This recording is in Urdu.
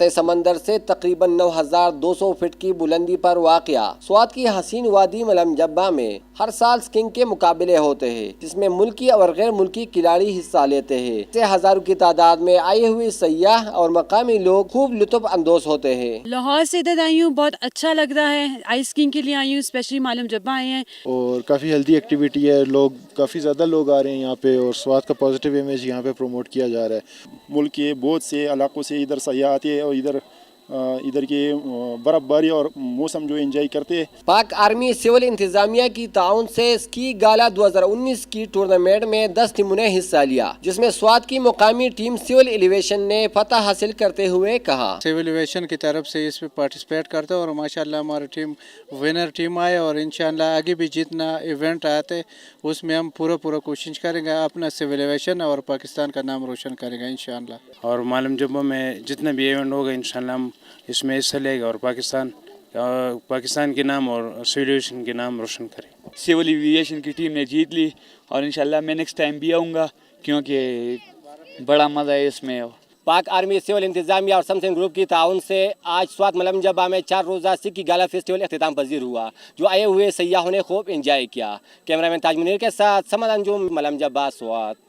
سطح سمندر سے تقریباً 9200 فٹ کی بلندی پر واقع سوات کی حسین وادی ملم جبہ میں ہر سال سکینگ کے مقابلے ہوتے ہیں، جس میں ملکی اور غیر ملکی کھلاڑی حصہ لیتے ہیں۔ سے ہزاروں کی تعداد میں آئے ہوئے سیاح اور مقامی لوگ خوب لطف اندوز ہوتے ہیں۔ لاہور سے ادھر آئی ہوں، بہت اچھا لگ رہا ہے، آئس سکینگ کے لیے آئی ہوں، اسپیشلی معلم جبہ آئے ہیں اور کافی ہیلدی ایکٹیویٹی ہے، لوگ کافی زیادہ لوگ آ رہے ہیں یہاں پہ، اور سوات کا پازیٹیو امیج یہاں پہ پروموٹ کیا جا رہا ہے۔ ملک کے بہت سے علاقوں سے ادھر سیاح آتے ہیں اور ادھر کے برف باری اور موسم جو انجوائے کرتے ہیں۔ پاک آرمی سول انتظامیہ کی تعاون سے اسکی گالا 2019 کی ٹورنامنٹ میں 10 ٹیموں نے حصہ لیا، جس میں سوات کی مقامی ٹیم سول ایلیویشن نے فتح حاصل کرتے ہوئے کہا سول ایویشن کی طرف سے اس میں پارٹیسپیٹ کرتے اور ماشاءاللہ ہماری ٹیم ونر ٹیم آئے، اور انشاءاللہ آگے بھی جتنا ایونٹ آتے اس میں ہم پورا کوشش کریں گے اپنا سول ایویشن اور پاکستان کا نام روشن کریں گے انشاءاللہ۔ اور معلم جبہ میں جتنا بھی ایونٹ ہوگا انشاءاللہ ہم اس میں حصہ لے گا اور پاکستان کے نام اور سول ایویشن کے نام روشن کریں۔ سول ایویشن کی ٹیم نے جیت لی اور انشاءاللہ میں نیکسٹ ٹائم بھی آؤں گا، کیونکہ بڑا مزہ ہے اس میں۔ پاک آرمی سول انتظامیہ اور سمسنگ گروپ کی تعاون سے آج سوات ملم جبہ میں 4 روزہ سکی گالا فیسٹیول اختتام پذیر ہوا، جو آئے ہوئے سیاحوں نے خوب انجوائے کیا۔ کیمرہ مین تاج منیر کے ساتھ سمد انجم، ملم جبہ، سوات۔